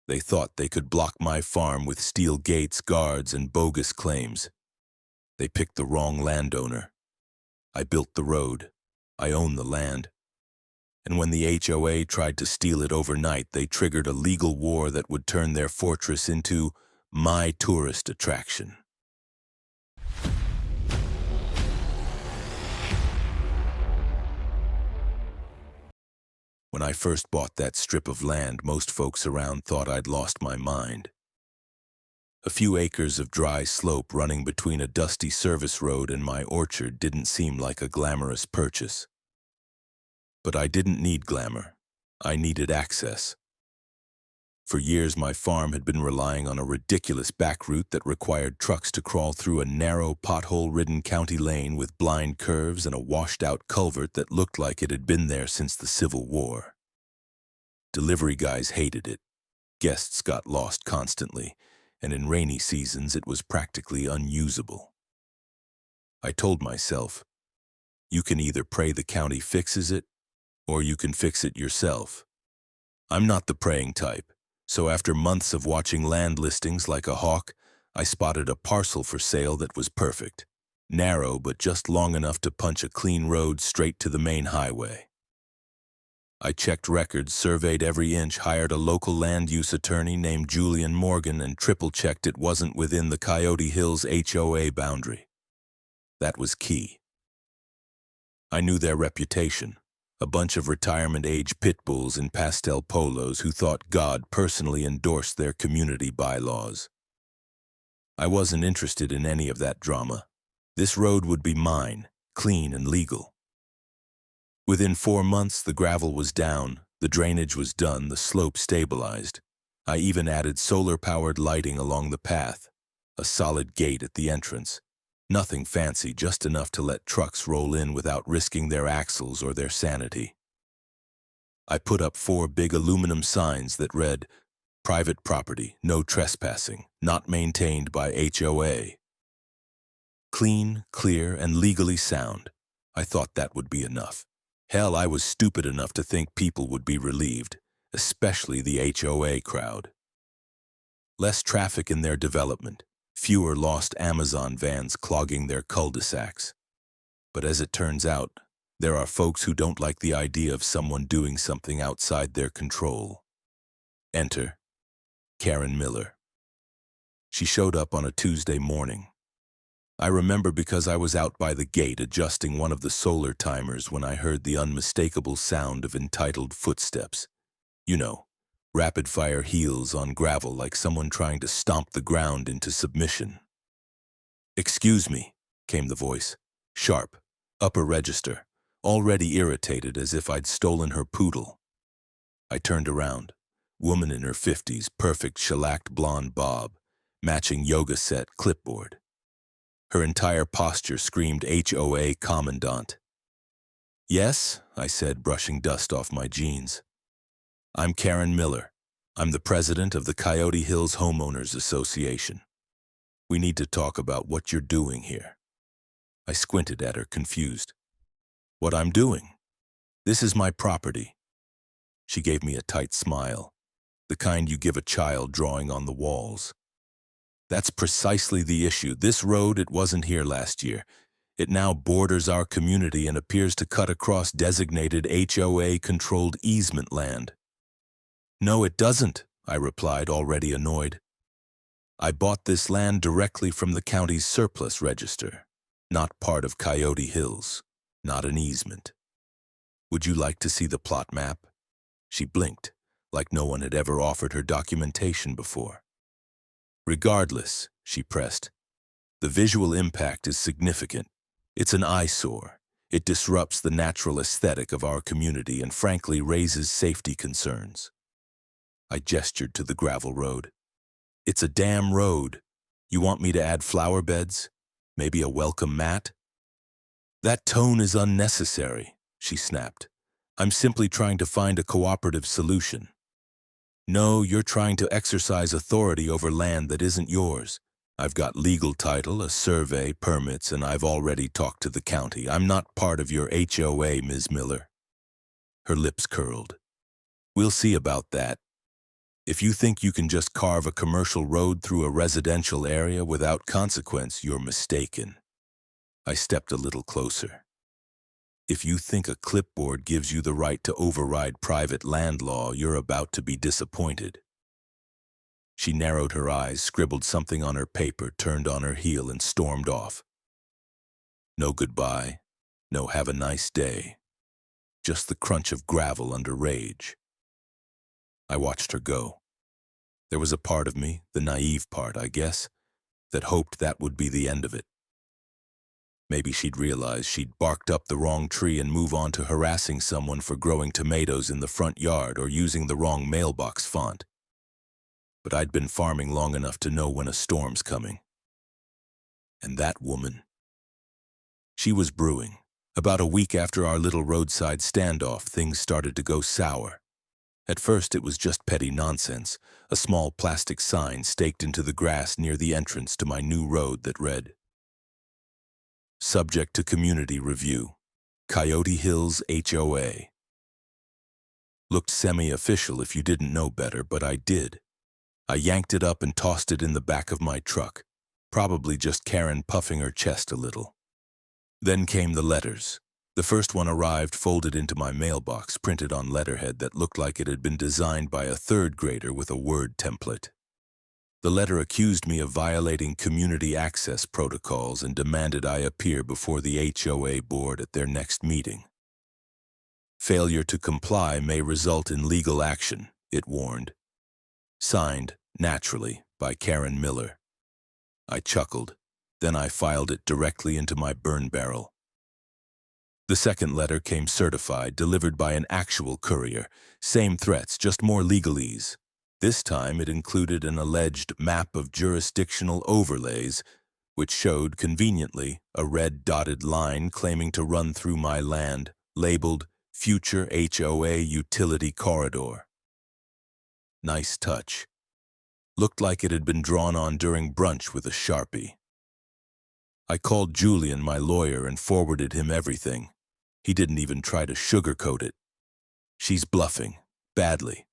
They thought they could block my farm with steel gates, guards, and bogus claims. They picked the wrong landowner. I built the road. I own the land. And when the HOA tried to steal it overnight, they triggered a legal war that would turn their fortress into my tourist attraction. When I first bought that strip of land, most folks around thought I'd lost my mind. A few acres of dry slope running between a dusty service road and my orchard didn't seem like a glamorous purchase. But I didn't need glamour. I needed access. For years, my farm had been relying on a ridiculous back route that required trucks to crawl through a narrow, pothole-ridden county lane with blind curves and a washed-out culvert that looked like it had been there since the Civil War. Delivery guys hated it. Guests got lost constantly, and in rainy seasons it was practically unusable. I told myself, you can either pray the county fixes it, or you can fix it yourself. I'm not the praying type. So after months of watching land listings like a hawk, I spotted a parcel for sale that was perfect. Narrow, but just long enough to punch a clean road straight to the main highway. I checked records, surveyed every inch, hired a local land use attorney named Julian Morgan, and triple-checked it wasn't within the Coyote Hills HOA boundary. That was key. I knew their reputation. A bunch of retirement-age pit bulls in pastel polos who thought God personally endorsed their community bylaws. I wasn't interested in any of that drama. This road would be mine, clean and legal. Within 4 months, the gravel was down, the drainage was done, the slope stabilized. I even added solar-powered lighting along the path, a solid gate at the entrance. Nothing fancy, just enough to let trucks roll in without risking their axles or their sanity. I put up 4 big aluminum signs that read, "Private property, no trespassing, not maintained by HOA." Clean, clear, and legally sound. I thought that would be enough. Hell, I was stupid enough to think people would be relieved, especially the HOA crowd. Less traffic in their development. Fewer lost Amazon vans clogging their cul-de-sacs. But as it turns out, there are folks who don't like the idea of someone doing something outside their control. Enter Karen Miller. She showed up on a Tuesday morning. I remember because I was out by the gate adjusting one of the solar timers when I heard the unmistakable sound of entitled footsteps. You know, rapid-fire heels on gravel like someone trying to stomp the ground into submission. "Excuse me," came the voice. Sharp, upper register, already irritated as if I'd stolen her poodle. I turned around. Woman in her 50s, perfect shellacked blonde bob, matching yoga set clipboard. Her entire posture screamed HOA commandant. "Yes," I said, brushing dust off my jeans. "I'm Karen Miller. I'm the president of the Coyote Hills Homeowners Association. We need to talk about what you're doing here." I squinted at her, confused. "What I'm doing? This is my property." She gave me a tight smile, the kind you give a child drawing on the walls. "That's precisely the issue. This road, it wasn't here last year. It now borders our community and appears to cut across designated HOA-controlled easement land." "No, it doesn't," I replied, already annoyed. "I bought this land directly from the county's surplus register, not part of Coyote Hills, not an easement. Would you like to see the plot map?" She blinked, like no one had ever offered her documentation before. "Regardless," she pressed, "the visual impact is significant. It's an eyesore. It disrupts the natural aesthetic of our community and frankly raises safety concerns." I gestured to the gravel road. "It's a damn road. You want me to add flower beds? Maybe a welcome mat?" "That tone is unnecessary," she snapped. "I'm simply trying to find a cooperative solution." "No, you're trying to exercise authority over land that isn't yours. I've got legal title, a survey, permits, and I've already talked to the county. I'm not part of your HOA, Ms. Miller." Her lips curled. "We'll see about that." If you think you can just carve a commercial road through a residential area without consequence, you're mistaken. I stepped a little closer. If you think a clipboard gives you the right to override private land law, you're about to be disappointed. She narrowed her eyes, scribbled something on her paper, turned on her heel, and stormed off. No goodbye, no have a nice day. Just the crunch of gravel under rage. I watched her go. There was a part of me, the naive part, I guess, that hoped that would be the end of it. Maybe she'd realize she'd barked up the wrong tree and move on to harassing someone for growing tomatoes in the front yard or using the wrong mailbox font. But I'd been farming long enough to know when a storm's coming. And that woman, she was brewing. About a week after our little roadside standoff, things started to go sour. At first, it was just petty nonsense, a small plastic sign staked into the grass near the entrance to my new road that read, "Subject to community review, Coyote Hills HOA." Looked semi-official if you didn't know better, but I did. I yanked it up and tossed it in the back of my truck, probably just Karen puffing her chest a little. Then came the letters. The first one arrived folded into my mailbox, printed on letterhead that looked like it had been designed by a third grader with a Word template. The letter accused me of violating community access protocols and demanded I appear before the HOA board at their next meeting. Failure to comply may result in legal action, it warned. Signed, naturally, by Karen Miller. I chuckled. Then I filed it directly into my burn barrel. The second letter came certified, delivered by an actual courier. Same threats, just more legalese. This time it included an alleged map of jurisdictional overlays, which showed, conveniently, a red dotted line claiming to run through my land, labeled Future HOA Utility Corridor. Nice touch. Looked like it had been drawn on during brunch with a Sharpie. I called Julian, my lawyer, and forwarded him everything. He didn't even try to sugarcoat it. She's bluffing, badly.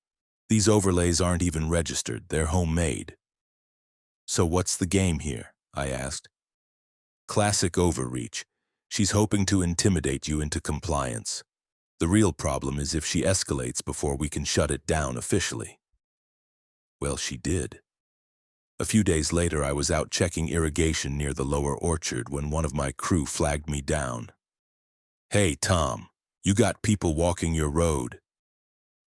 These overlays aren't even registered, they're homemade. So what's the game here? I asked. Classic overreach. She's hoping to intimidate you into compliance. The real problem is if she escalates before we can shut it down officially. Well, she did. A few days later, I was out checking irrigation near the lower orchard when one of my crew flagged me down. Hey, Tom, you got people walking your road.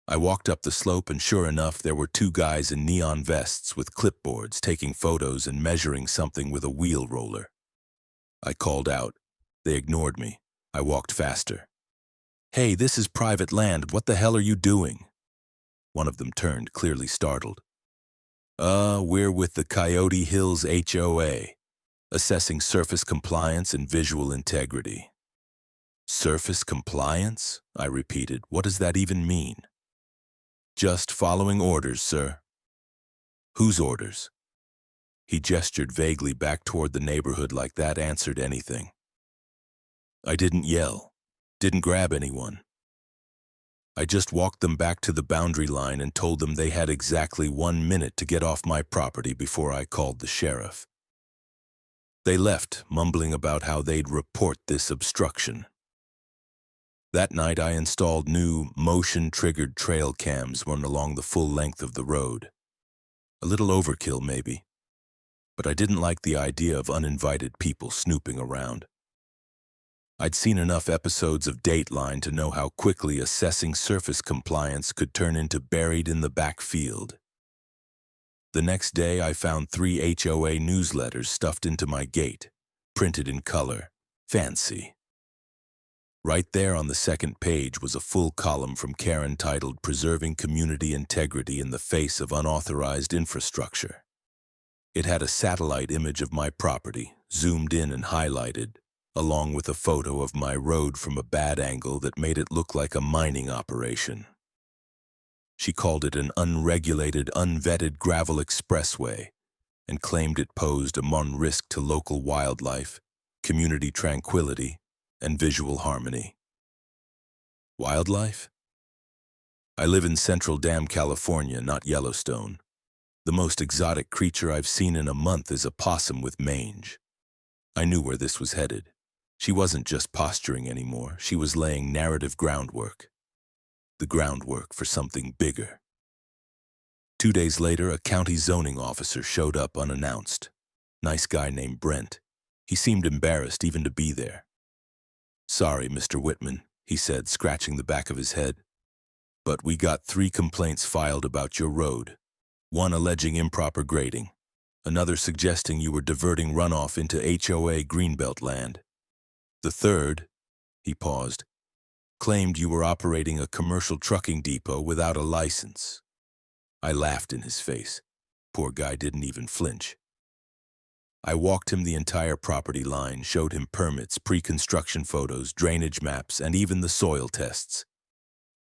I walked up the slope and sure enough, there were two guys in neon vests with clipboards taking photos and measuring something with a wheel roller. I called out. They ignored me. I walked faster. Hey, this is private land. What the hell are you doing? One of them turned, clearly startled. We're with the Coyote Hills HOA, assessing surface compliance and visual integrity. Surface compliance? I repeated. What does that even mean? Just following orders, sir. Whose orders? He gestured vaguely back toward the neighborhood like that answered anything. I didn't yell, didn't grab anyone. I just walked them back to the boundary line and told them they had exactly 1 minute to get off my property before I called the sheriff. They left, mumbling about how they'd report this obstruction. That night I installed new motion-triggered trail cams run along the full length of the road. A little overkill, maybe, but I didn't like the idea of uninvited people snooping around. I'd seen enough episodes of Dateline to know how quickly assessing surface compliance could turn into buried in the backfield. The next day, I found 3 HOA newsletters stuffed into my gate, printed in color. Fancy. Right there on the second page was a full column from Karen titled Preserving Community Integrity in the Face of Unauthorized Infrastructure. It had a satellite image of my property, zoomed in and highlighted, along with a photo of my road from a bad angle that made it look like a mining operation. She called it an unregulated, unvetted gravel expressway and claimed it posed a risk to local wildlife, community tranquility, and visual harmony. Wildlife? I live in Central Dam, California, not Yellowstone. The most exotic creature I've seen in a month is a possum with mange. I knew where this was headed. She wasn't just posturing anymore, she was laying narrative groundwork. The groundwork for something bigger. 2 days later, a county zoning officer showed up unannounced. Nice guy named Brent. He seemed embarrassed even to be there. "Sorry, Mr. Whitman," he said, scratching the back of his head. "But we got 3 complaints filed about your road. One alleging improper grading. Another suggesting you were diverting runoff into HOA Greenbelt land. The third," he paused, "claimed you were operating a commercial trucking depot without a license." I laughed in his face. Poor guy didn't even flinch. I walked him the entire property line, showed him permits, pre-construction photos, drainage maps, and even the soil tests.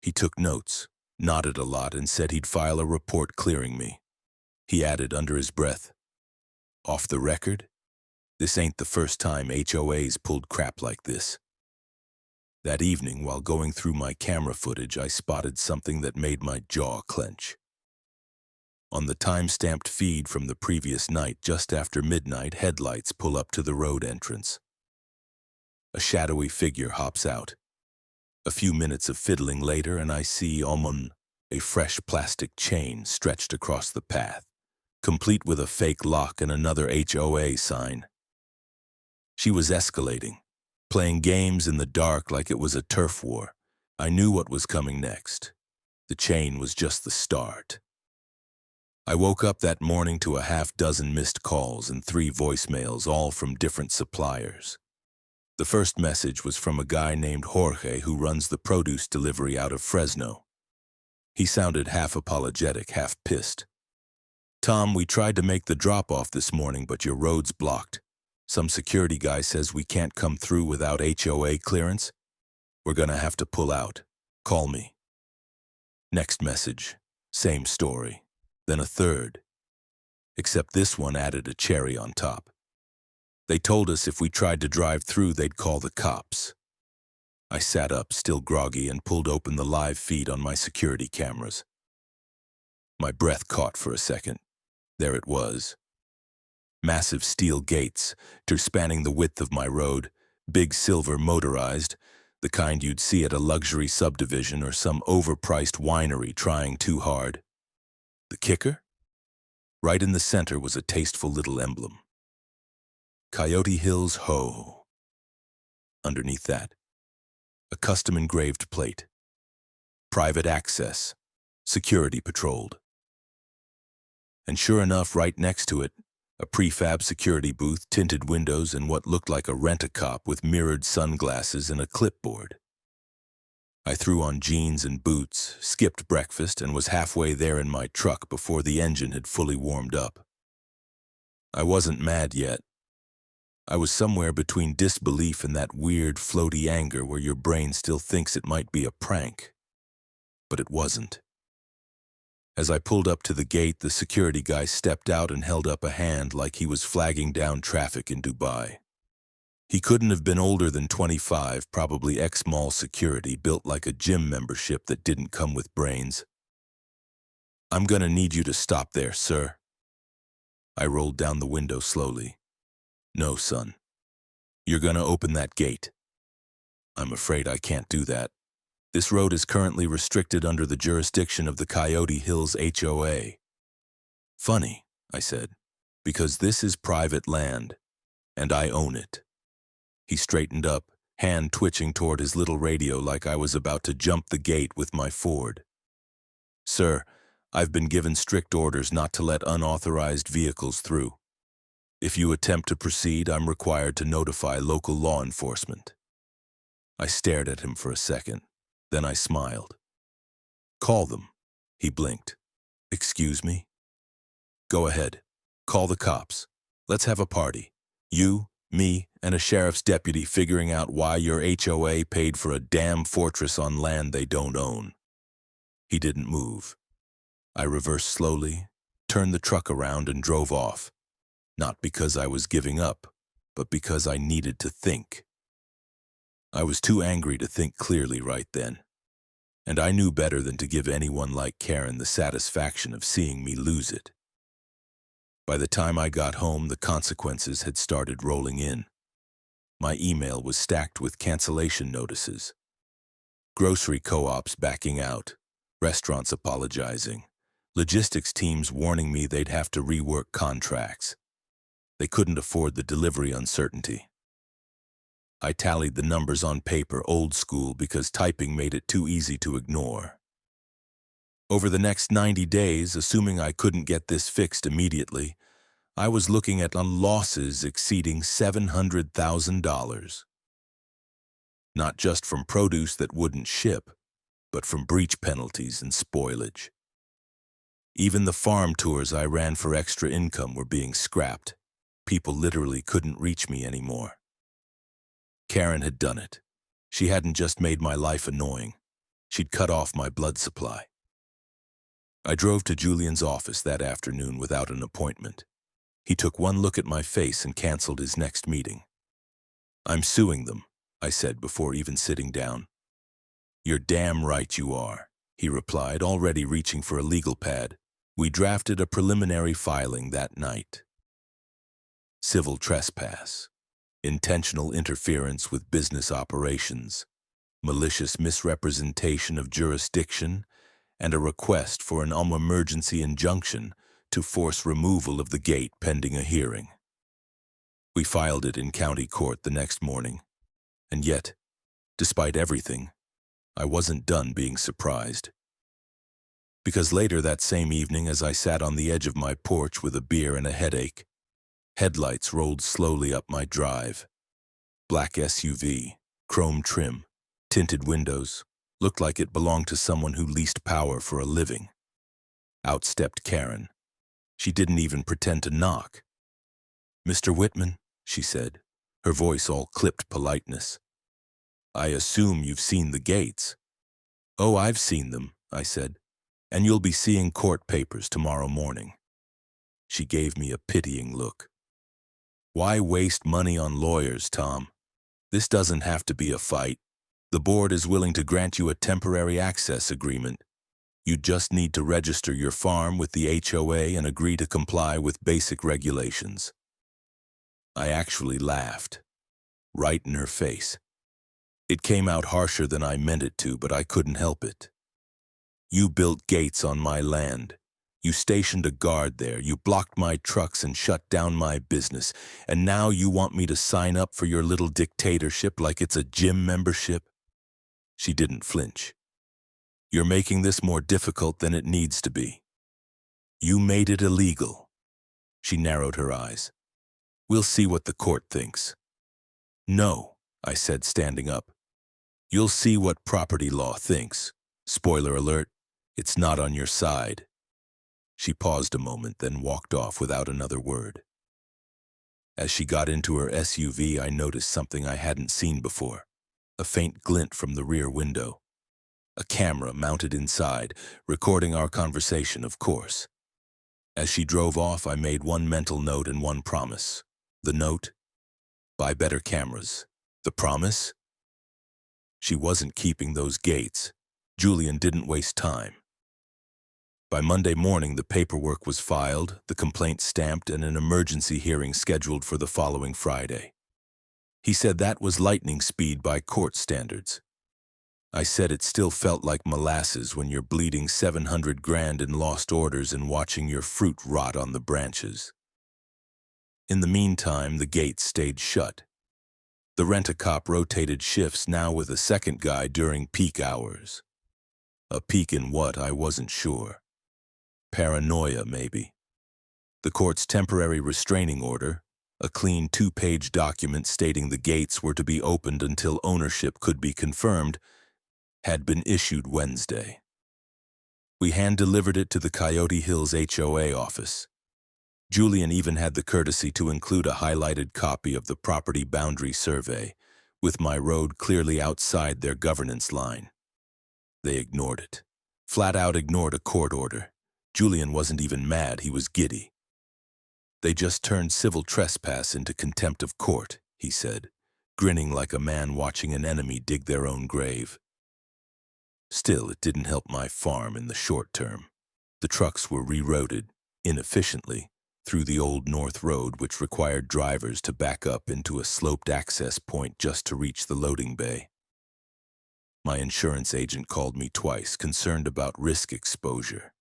He took notes, nodded a lot, and said he'd file a report clearing me. He added under his breath, "Off the record, this ain't the first time HOAs pulled crap like this." That evening, while going through my camera footage, I spotted something that made my jaw clench. On the time-stamped feed from the previous night, just after midnight, headlights pull up to the road entrance. A shadowy figure hops out. A few minutes of fiddling later, and I see a fresh plastic chain stretched across the path, complete with a fake lock and another HOA sign. She was escalating, playing games in the dark like it was a turf war. I knew what was coming next. The chain was just the start. I woke up that morning to a half-dozen missed calls and 3 voicemails, all from different suppliers. The first message was from a guy named Jorge who runs the produce delivery out of Fresno. He sounded half apologetic, half pissed. "Tom, we tried to make the drop-off this morning, but your road's blocked. Some security guy says we can't come through without HOA clearance. We're gonna have to pull out. Call me." Next message, same story. Then a third. Except this one added a cherry on top. They told us if we tried to drive through, they'd call the cops. I sat up, still groggy, and pulled open the live feed on my security cameras. My breath caught for a second. There it was. Massive steel gates, spanning the width of my road, big silver motorized, the kind you'd see at a luxury subdivision or some overpriced winery trying too hard. The kicker? Right in the center was a tasteful little emblem. Coyote Hills Ho. Underneath that, a custom engraved plate. Private access. Security patrolled. And sure enough, right next to it, a prefab security booth, tinted windows, and what looked like a rent-a-cop with mirrored sunglasses and a clipboard. I threw on jeans and boots, skipped breakfast, and was halfway there in my truck before the engine had fully warmed up. I wasn't mad yet. I was somewhere between disbelief and that weird, floaty anger where your brain still thinks it might be a prank. But it wasn't. As I pulled up to the gate, the security guy stepped out and held up a hand like he was flagging down traffic in Dubai. He couldn't have been older than 25, probably ex-mall security, built like a gym membership that didn't come with brains. "I'm gonna need you to stop there, sir." I rolled down the window slowly. "No, son. You're gonna open that gate." "I'm afraid I can't do that. This road is currently restricted under the jurisdiction of the Coyote Hills HOA. "Funny," I said, "because this is private land, and I own it." He straightened up, hand twitching toward his little radio like I was about to jump the gate with my Ford. "Sir, I've been given strict orders not to let unauthorized vehicles through. If you attempt to proceed, I'm required to notify local law enforcement." I stared at him for a second. Then I smiled. "Call them." He blinked. "Excuse me?" "Go ahead. Call the cops. Let's have a party. You, me, and a sheriff's deputy figuring out why your HOA paid for a damn fortress on land they don't own." He didn't move. I reversed slowly, turned the truck around, and drove off. Not because I was giving up, but because I needed to think. I was too angry to think clearly right then. and I knew better than to give anyone like Karen the satisfaction of seeing me lose it. By the time I got home, the consequences had started rolling in. My email was stacked with cancellation notices. Grocery co-ops backing out, restaurants apologizing, logistics teams warning me they'd have to rework contracts. They couldn't afford the delivery uncertainty. I tallied the numbers on paper old school because typing made it too easy to ignore. Over the next 90 days, assuming I couldn't get this fixed immediately, I was looking at losses exceeding $700,000. Not just from produce that wouldn't ship, but from breach penalties and spoilage. Even the farm tours I ran for extra income were being scrapped. People literally couldn't reach me anymore. Karen had done it. She hadn't just made my life annoying. She'd cut off my blood supply. I drove to Julian's office that afternoon without an appointment. He took one look at my face and canceled his next meeting. "I'm suing them," I said before even sitting down. "You're damn right you are," he replied, already reaching for a legal pad. We drafted a preliminary filing that night. Civil trespass, intentional interference with business operations, malicious misrepresentation of jurisdiction, and a request for an emergency injunction to force removal of the gate pending a hearing. We filed it in county court the next morning, and yet, despite everything, I wasn't done being surprised. Because later that same evening, as I sat on the edge of my porch with a beer and a headache, headlights rolled slowly up my drive. Black SUV, chrome trim, tinted windows, looked like it belonged to someone who leased power for a living. Out stepped Karen. She didn't even pretend to knock. "Mr. Whitman," she said, her voice all clipped politeness. "I assume you've seen the gates." "Oh, I've seen them," I said, "and you'll be seeing court papers tomorrow morning." She gave me a pitying look. "Why waste money on lawyers, Tom? This doesn't have to be a fight. The board is willing to grant you a temporary access agreement. You just need to register your farm with the HOA and agree to comply with basic regulations." I actually laughed, right in her face. It came out harsher than I meant it to, but I couldn't help it. "You built gates on my land. You stationed a guard there. You blocked my trucks and shut down my business. And now you want me to sign up for your little dictatorship like it's a gym membership?" She didn't flinch. "You're making this more difficult than it needs to be. You made it illegal." She narrowed her eyes. "We'll see what the court thinks." "No," I said, standing up. "You'll see what property law thinks. Spoiler alert, it's not on your side." She paused a moment, then walked off without another word. As she got into her SUV, I noticed something I hadn't seen before, a faint glint from the rear window. A camera mounted inside, recording our conversation, of course. As she drove off, I made one mental note and one promise. The note: buy better cameras. The promise? She wasn't keeping those gates. Julian didn't waste time. By Monday morning, the paperwork was filed, the complaint stamped, and an emergency hearing scheduled for the following Friday. He said that was lightning speed by court standards. I said it still felt like molasses when you're bleeding 700 grand in lost orders and watching your fruit rot on the branches. In the meantime, the gates stayed shut. The rent-a-cop rotated shifts, now with a second guy during peak hours. A peak in what, I wasn't sure. Paranoia, maybe. The court's temporary restraining order, a clean 2-page document stating the gates were to be opened until ownership could be confirmed, had been issued Wednesday. We hand-delivered it to the Coyote Hills HOA office. Julian even had the courtesy to include a highlighted copy of the property boundary survey, with my road clearly outside their governance line. They ignored it. Flat out ignored a court order. Julian wasn't even mad, he was giddy. "They just turned civil trespass into contempt of court," he said, grinning like a man watching an enemy dig their own grave. Still, it didn't help my farm in the short term. The trucks were rerouted, inefficiently, through the old North Road, which required drivers to back up into a sloped access point just to reach the loading bay. My insurance agent called me twice, concerned about risk exposure.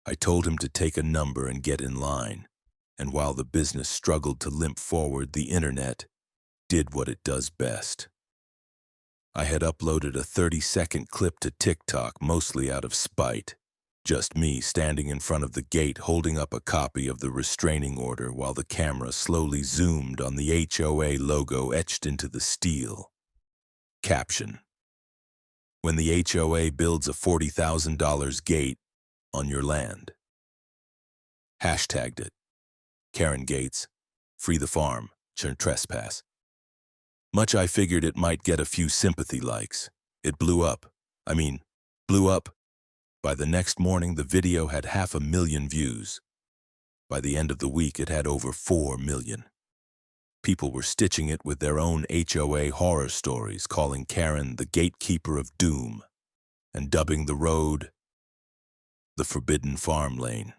I told him to take a number and get in line, and while the business struggled to limp forward, the internet did what it does best. I had uploaded a 30-second clip to TikTok, mostly out of spite. Just me standing in front of the gate holding up a copy of the restraining order while the camera slowly zoomed on the HOA logo etched into the steel. Caption: when the HOA builds a $40,000 gate on your land. Hashtagged it. Karen Gates, free the farm, churn trespass. Much I figured it might get a few sympathy likes. It blew up. Blew up. By the next morning, the video had 500,000 views. By the end of the week, it had over 4 million. People were stitching it with their own HOA horror stories, calling Karen the gatekeeper of doom, and dubbing the road the Forbidden Farm Lane.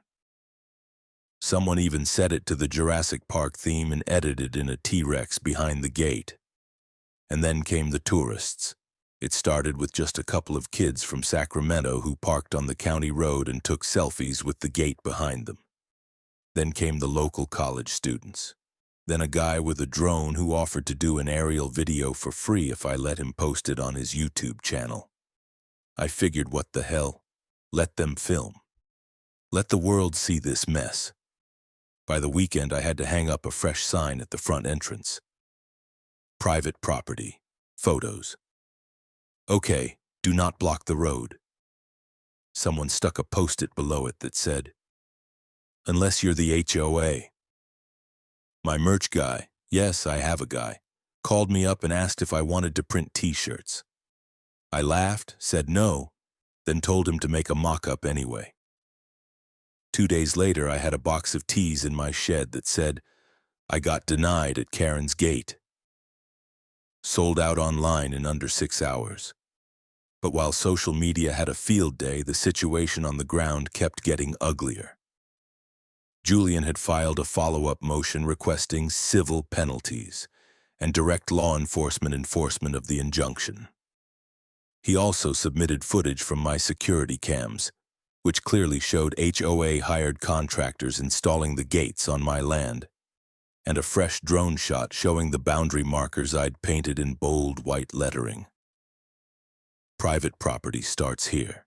Someone even set it to the Jurassic Park theme and edited in a T-Rex behind the gate. And then came the tourists. It started with just a couple of kids from Sacramento who parked on the county road and took selfies with the gate behind them. Then came the local college students. Then a guy with a drone who offered to do an aerial video for free if I let him post it on his YouTube channel. I figured, what the hell? Let them film. Let the world see this mess. By the weekend, I had to hang up a fresh sign at the front entrance. Private property. Photos. Okay, do not block the road. Someone stuck a post-it below it that said, unless you're the HOA. My merch guy, yes, I have a guy, called me up and asked if I wanted to print t-shirts. I laughed, said no, then told him to make a mock-up anyway. 2 days later, I had a box of tees in my shed that said, I got denied at Karen's gate. Sold out online in under 6 hours. But while social media had a field day, the situation on the ground kept getting uglier. Julian had filed a follow-up motion requesting civil penalties and direct law enforcement of the injunction. He also submitted footage from my security cams, which clearly showed HOA-hired contractors installing the gates on my land, and a fresh drone shot showing the boundary markers I'd painted in bold white lettering. Private property starts here.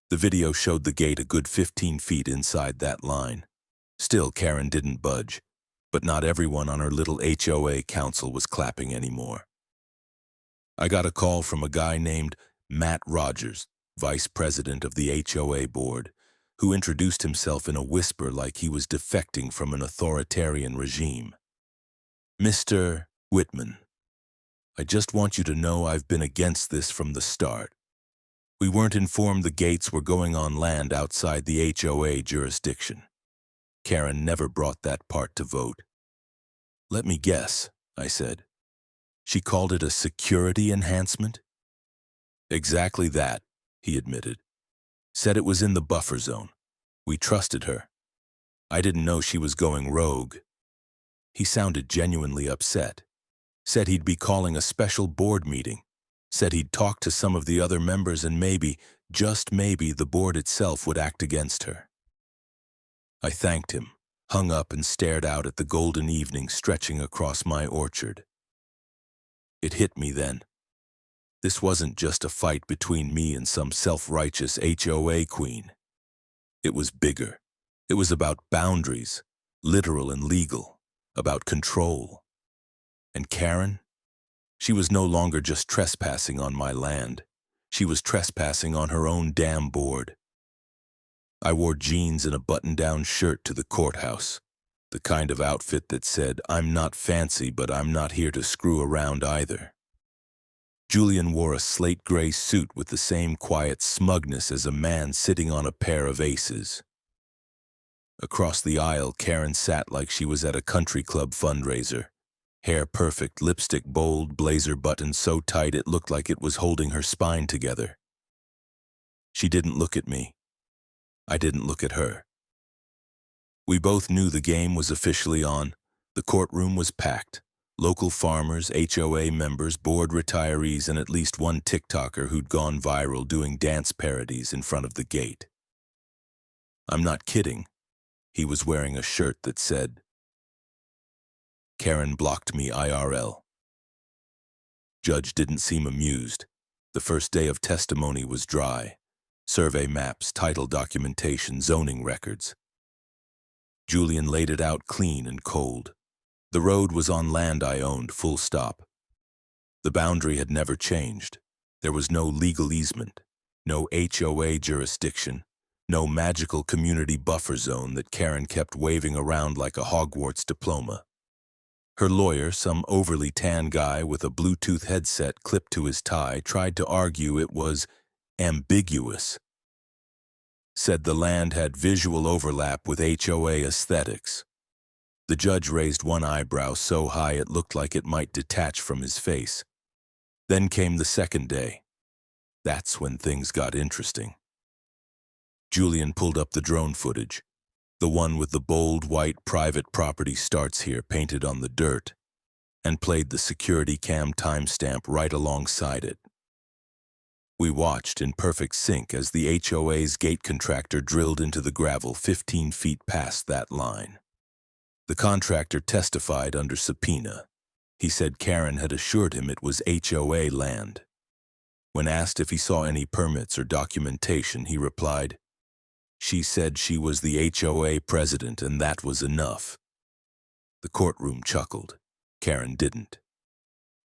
The video showed the gate a good 15 feet inside that line. Still, Karen didn't budge, but not everyone on her little HOA council was clapping anymore. I got a call from a guy named Matt Rogers, vice president of the HOA board, who introduced himself in a whisper like he was defecting from an authoritarian regime. Mr. Whitman, I just want you to know I've been against this from the start. We weren't informed the gates were going on land outside the HOA jurisdiction. Karen never brought that part to vote. Let me guess, I said. She called it a security enhancement? Exactly that, he admitted. Said it was in the buffer zone. We trusted her. I didn't know she was going rogue. He sounded genuinely upset. Said he'd be calling a special board meeting. Said he'd talk to some of the other members and maybe, just maybe, the board itself would act against her. I thanked him, hung up and stared out at the golden evening stretching across my orchard. It hit me then. This wasn't just a fight between me and some self-righteous HOA queen. It was bigger. It was about boundaries, literal and legal, about control. And Karen? She was no longer just trespassing on my land. She was trespassing on her own damn board. I wore jeans and a button-down shirt to the courthouse, the kind of outfit that said, I'm not fancy, but I'm not here to screw around either. Julian wore a slate gray suit with the same quiet smugness as a man sitting on a pair of aces. Across the aisle, Karen sat like she was at a country club fundraiser, Hair perfect, lipstick bold, blazer buttoned so tight it looked like it was holding her spine together. She didn't look at me. I didn't look at her. We both knew the game was officially on. The courtroom was packed. Local farmers, HOA members, board retirees, and at least one TikToker who'd gone viral doing dance parodies in front of the gate. I'm not kidding. He was wearing a shirt that said, "Karen blocked me IRL." Judge didn't seem amused. The first day of testimony was dry. Survey maps, title documentation, zoning records. Julian laid it out clean and cold. The road was on land I owned, full stop. The boundary had never changed. There was no legal easement, no HOA jurisdiction, no magical community buffer zone that Karen kept waving around like a Hogwarts diploma. Her lawyer, some overly tan guy with a Bluetooth headset clipped to his tie, tried to argue it was ambiguous. Said the land had visual overlap with HOA aesthetics. The judge raised one eyebrow so high it looked like it might detach from his face. Then came the second day. That's when things got interesting. Julian pulled up the drone footage, the one with the bold white "private property starts here" painted on the dirt, and played the security cam timestamp right alongside it. We watched in perfect sync as the HOA's gate contractor drilled into the gravel 15 feet past that line. The contractor testified under subpoena. He said Karen had assured him it was HOA land. When asked if he saw any permits or documentation, he replied, "She said she was the HOA president and that was enough." The courtroom chuckled. Karen didn't.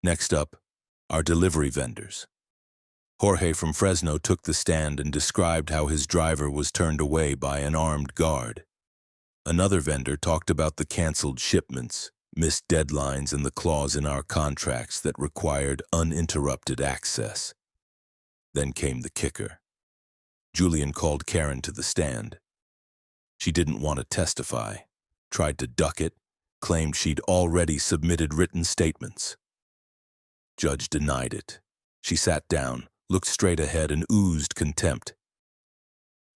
Next up, our delivery vendors. Jorge from Fresno took the stand and described how his driver was turned away by an armed guard. Another vendor talked about the canceled shipments, missed deadlines, and the clause in our contracts that required uninterrupted access. Then came the kicker. Julian called Karen to the stand. She didn't want to testify, tried to duck it, claimed she'd already submitted written statements. Judge denied it. She sat down, looked straight ahead, and oozed contempt.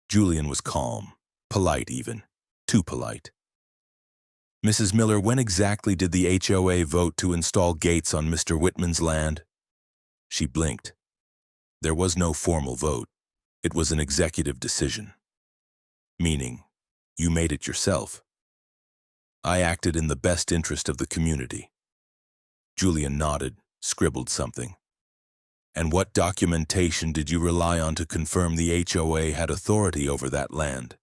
Julian was calm, polite even, too polite. "Mrs. Miller, when exactly did the HOA vote to install gates on Mr. Whitman's land?" She blinked. There was no formal vote. It was an executive decision. Meaning, you made it yourself. I acted in the best interest of the community. Julian nodded, scribbled something. "And what documentation did you rely on to confirm the HOA had authority over that land?"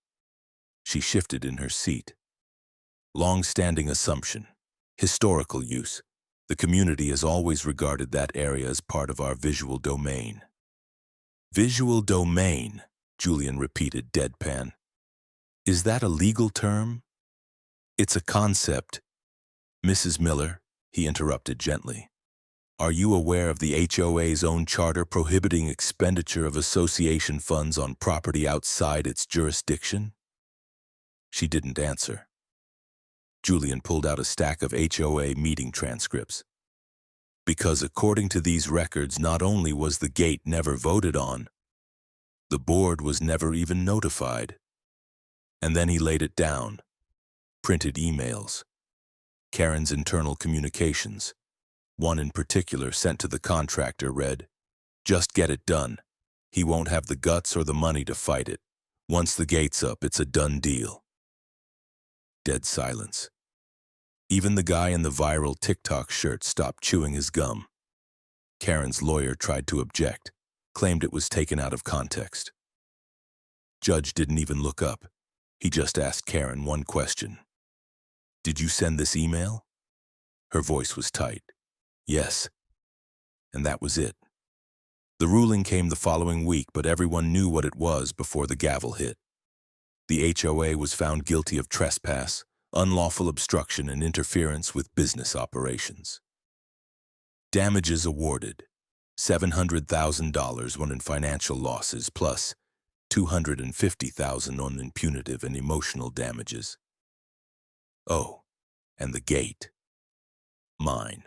She shifted in her seat. "Long-standing assumption. Historical use. The community has always regarded that area as part of our visual domain." "Visual domain," Julian repeated deadpan. "Is that a legal term?" "It's a concept." "Mrs. Miller," he interrupted gently, "are you aware of the HOA's own charter prohibiting expenditure of association funds on property outside its jurisdiction?" She didn't answer. Julian pulled out a stack of HOA meeting transcripts. "Because according to these records, not only was the gate never voted on, the board was never even notified." And then he laid it down. Printed emails. Karen's internal communications. One in particular sent to the contractor read, "Just get it done. He won't have the guts or the money to fight it. Once the gate's up, it's a done deal." Dead silence. Even the guy in the viral TikTok shirt stopped chewing his gum. Karen's lawyer tried to object, claimed it was taken out of context. Judge didn't even look up. He just asked Karen one question. "Did you send this email?" Her voice was tight. "Yes." And that was it. The ruling came the following week, but everyone knew what it was before the gavel hit. The HOA was found guilty of trespass, unlawful obstruction, and interference with business operations. Damages awarded: $700,000 won in financial losses, plus $250,000 on in punitive and emotional damages. Oh, and the gate. mine.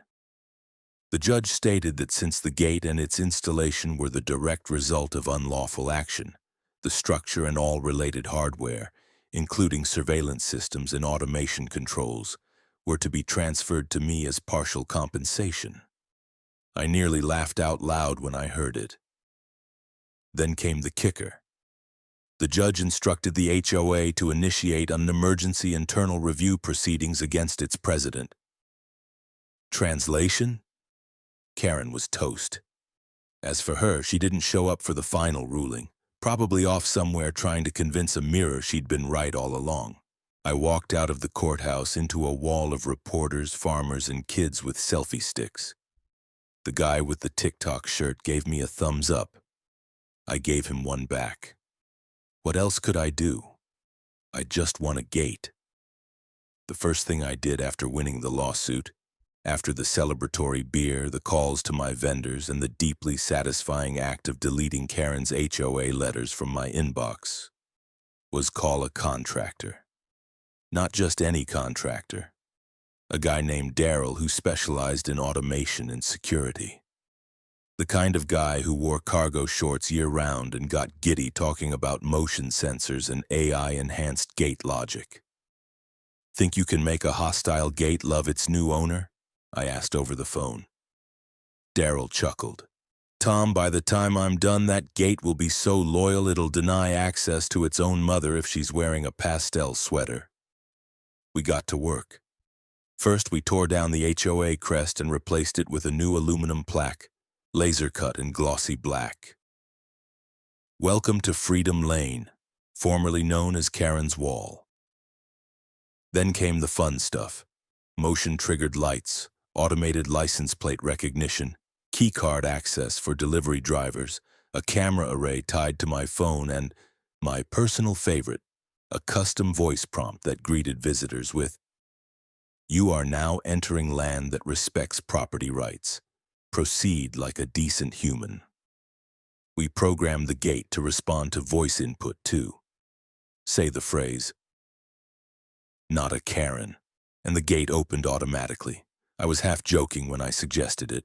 The judge stated that since the gate and its installation were the direct result of unlawful action, the structure and all related hardware, including surveillance systems and automation controls, were to be transferred to me as partial compensation. I nearly laughed out loud when I heard it. Then came the kicker. The judge instructed the HOA to initiate an emergency internal review proceedings against its president. Translation? Karen was toast. As for her, she didn't show up for the final ruling, probably off somewhere trying to convince a mirror she'd been right all along. I walked out of the courthouse into a wall of reporters, farmers, and kids with selfie sticks. The guy with the TikTok shirt gave me a thumbs up. I gave him one back. What else could I do? I just won a gate. The first thing I did after winning the lawsuit, after the celebratory beer, the calls to my vendors, and the deeply satisfying act of deleting Karen's HOA letters from my inbox, was call a contractor. Not just any contractor. A guy named Daryl who specialized in automation and security. The kind of guy who wore cargo shorts year-round and got giddy talking about motion sensors and AI-enhanced gate logic. Think you can make a hostile gate love its new owner? I asked over the phone. Daryl chuckled. Tom, by the time I'm done, that gate will be so loyal it'll deny access to its own mother if she's wearing a pastel sweater. We got to work. First, we tore down the HOA crest and replaced it with a new aluminum plaque, laser cut in glossy black. Welcome to Freedom Lane, formerly known as Karen's Wall. Then came the fun stuff. Motion-triggered lights, automated license plate recognition, keycard access for delivery drivers, a camera array tied to my phone, and, my personal favorite, a custom voice prompt that greeted visitors with, "You are now entering land that respects property rights. Proceed like a decent human." We programmed the gate to respond to voice input too. Say the phrase, "Not a Karen," and the gate opened automatically. I was half joking when I suggested it.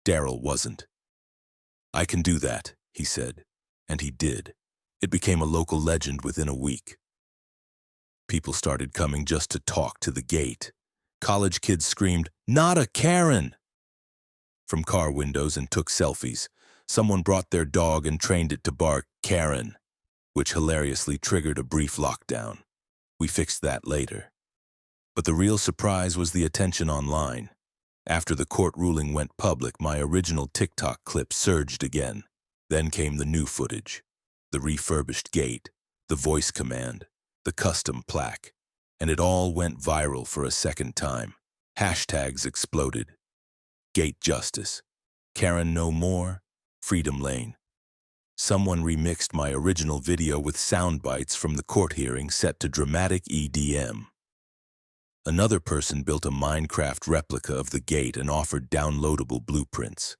Daryl wasn't. "I can do that," he said, and he did. It became a local legend within a week. People started coming just to talk to the gate. College kids screamed, "Not a Karen!" from car windows and took selfies. Someone brought their dog and trained it to bark, "Karen," which hilariously triggered a brief lockdown. We fixed that later. But the real surprise was the attention online. After the court ruling went public, my original TikTok clip surged again. Then came the new footage, the refurbished gate, the voice command, the custom plaque, and it all went viral for a second time. Hashtags exploded. Gate Justice, Karen No More, Freedom Lane. Someone remixed my original video with sound bites from the court hearing set to dramatic EDM. Another person built a Minecraft replica of the gate and offered downloadable blueprints.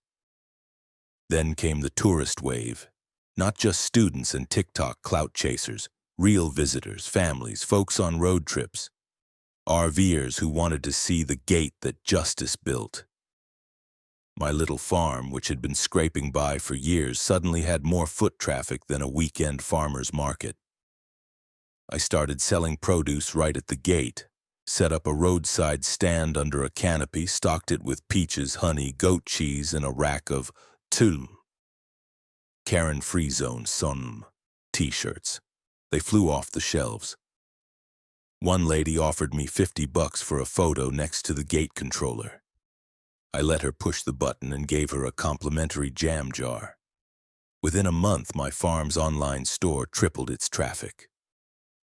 Then came the tourist wave. Not just students and TikTok clout chasers, real visitors, families, folks on road trips. RVers who wanted to see the gate that justice built. My little farm, which had been scraping by for years, suddenly had more foot traffic than a weekend farmer's market. I started selling produce right at the gate, set up a roadside stand under a canopy, stocked it with peaches, honey, goat cheese, and a rack of tulm, Karen Free Zone Sonm t-shirts. They flew off the shelves. One lady offered me $50 for a photo next to the gate controller. I let her push the button and gave her a complimentary jam jar. Within a month, my farm's online store tripled its traffic.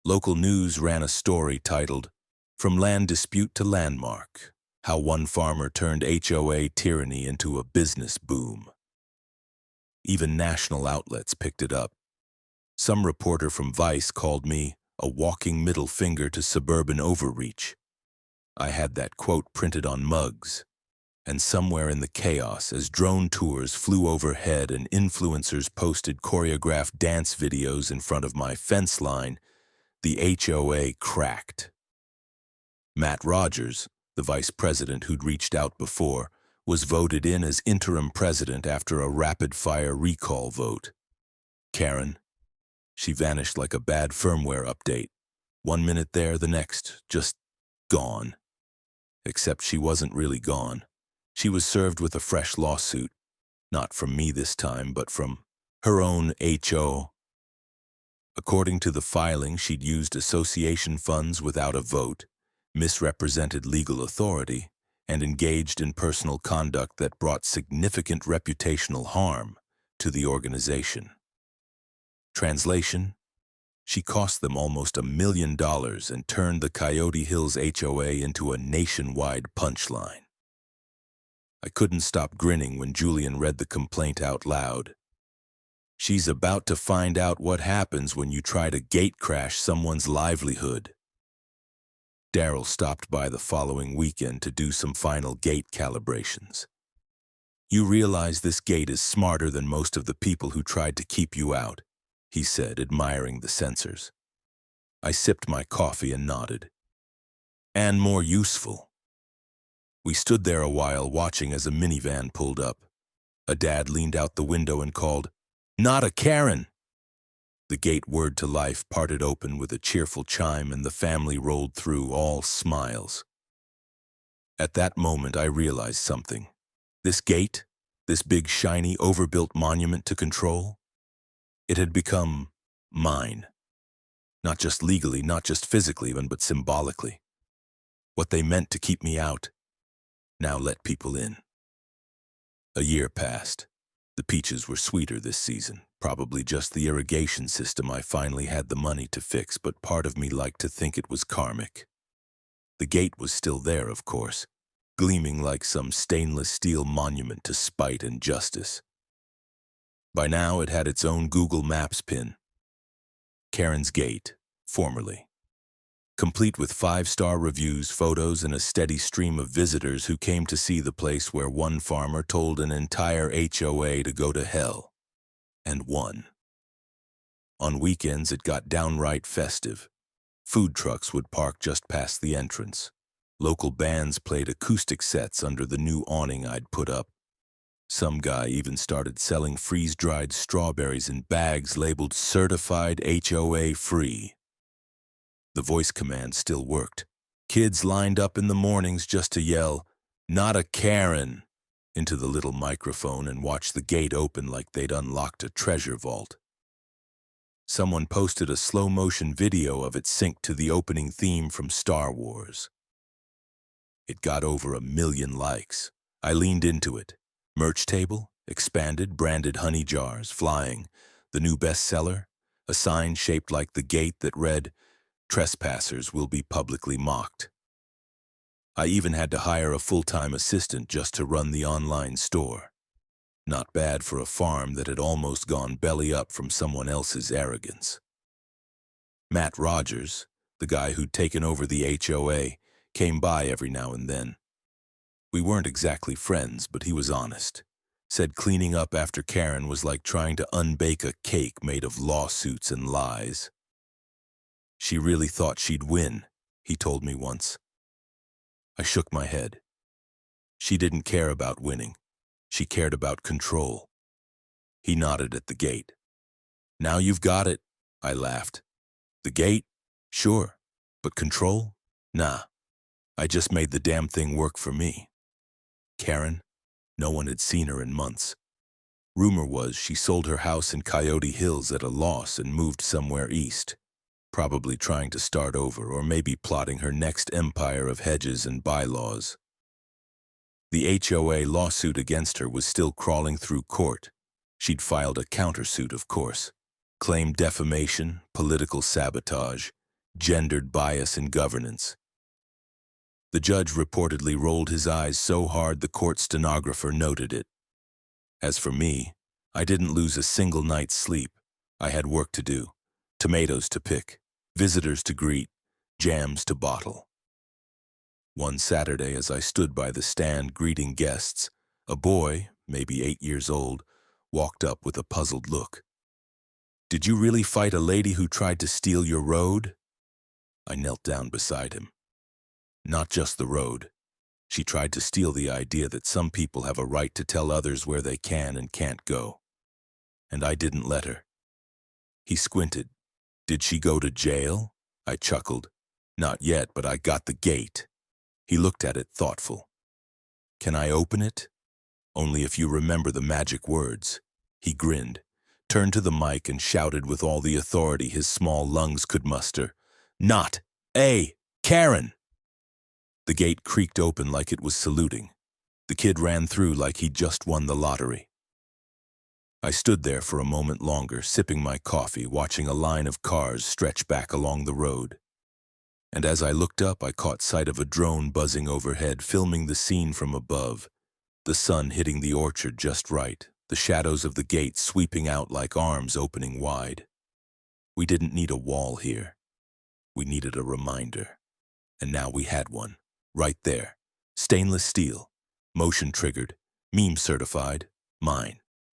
Local news ran a story titled, "From Land Dispute to Landmark, How One Farmer Turned HOA Tyranny into a Business Boom." Even national outlets picked it up. Some reporter from Vice called me a walking middle finger to suburban overreach. I had that quote printed on mugs. And somewhere in the chaos, as drone tours flew overhead and influencers posted choreographed dance videos in front of my fence line, the HOA cracked. Matt Rogers, The vice president who'd reached out before was voted in as interim president after a rapid-fire recall vote. Karen, she vanished like a bad firmware update. 1 minute there, the next, just gone. Except she wasn't really gone. She was served with a fresh lawsuit. Not from me this time, but from her own HO. According to the filing, she'd used association funds without a vote, misrepresented legal authority, and engaged in personal conduct that brought significant reputational harm to the organization. Translation: she cost them almost $1 million and turned the Coyote Hills HOA into a nationwide punchline. I couldn't stop grinning when Julian read the complaint out loud. She's about to find out what happens when you try to gate crash someone's livelihood. Daryl stopped by the following weekend to do some final gate calibrations. You realize this gate is smarter than most of the people who tried to keep you out, he said, admiring the sensors. I sipped my coffee and nodded. And more useful. We stood there a while watching as a minivan pulled up. A dad leaned out the window and called, "Not a Karen!" The gate whirred to life, parted open with a cheerful chime, and the family rolled through, all smiles. At that moment, I realized something. This gate, this big, shiny, overbuilt monument to control, it had become mine. Not just legally, not just physically, but symbolically. What they meant to keep me out, now let people in. A year passed. The peaches were sweeter this season, probably just the irrigation system I finally had the money to fix, but part of me liked to think it was karmic. The gate was still there, of course, gleaming like some stainless steel monument to spite and justice. By now, it had its own Google Maps pin. Karen's Gate, formerly. Complete with 5-star reviews, photos, and a steady stream of visitors who came to see the place where one farmer told an entire HOA to go to hell. And won. On weekends, it got downright festive. Food trucks would park just past the entrance. Local bands played acoustic sets under the new awning I'd put up. Some guy even started selling freeze-dried strawberries in bags labeled Certified HOA Free. The voice command still worked. Kids lined up in the mornings just to yell, "Not a Karen," into the little microphone and watch the gate open like they'd unlocked a treasure vault. Someone posted a slow-motion video of it synced to the opening theme from Star Wars. It got over 1 million likes. I leaned into it. Merch table, expanded, branded honey jars, flying, the new bestseller, a sign shaped like the gate that read, "Trespassers will be publicly mocked." I even had to hire a full-time assistant just to run the online store. Not bad for a farm that had almost gone belly up from someone else's arrogance. Matt Rogers, the guy who'd taken over the HOA, came by every now and then. We weren't exactly friends, but he was honest. Said cleaning up after Karen was like trying to unbake a cake made of lawsuits and lies. She really thought she'd win, he told me once. I shook my head. She didn't care about winning. She cared about control. He nodded at the gate. "Now you've got it," I laughed. "The gate? Sure. But control? Nah. I just made the damn thing work for me." Karen? No one had seen her in months. Rumor was she sold her house in Coyote Hills at a loss and moved somewhere east. Probably trying to start over, or maybe plotting her next empire of hedges and bylaws. The HOA lawsuit against her was still crawling through court. She'd filed a countersuit, of course. Claimed defamation, political sabotage, gendered bias in governance. The judge reportedly rolled his eyes so hard the court stenographer noted it. As for me, I didn't lose a single night's sleep. I had work to do, tomatoes to pick, visitors to greet, jams to bottle. One Saturday, as I stood by the stand greeting guests, a boy, maybe 8 years old, walked up with a puzzled look. "Did you really fight a lady who tried to steal your road?" I knelt down beside him. "Not just the road. She tried to steal the idea that some people have a right to tell others where they can and can't go. And I didn't let her. He squinted. Did she go to jail? I chuckled. Not yet, but I got the gate. He looked at it thoughtful. Can I open it? Only if you remember the magic words. He grinned, turned to the mic and shouted with all the authority his small lungs could muster. Not a Karen! The gate creaked open like it was saluting. The kid ran through like he'd just won the lottery. I stood there for a moment longer, sipping my coffee, watching a line of cars stretch back along the road. And as I looked up, I caught sight of a drone buzzing overhead, filming the scene from above. The sun hitting the orchard just right, the shadows of the gate sweeping out like arms opening wide. We didn't need a wall here. We needed a reminder. And now we had one, right there. Stainless steel, motion triggered, meme certified, mine.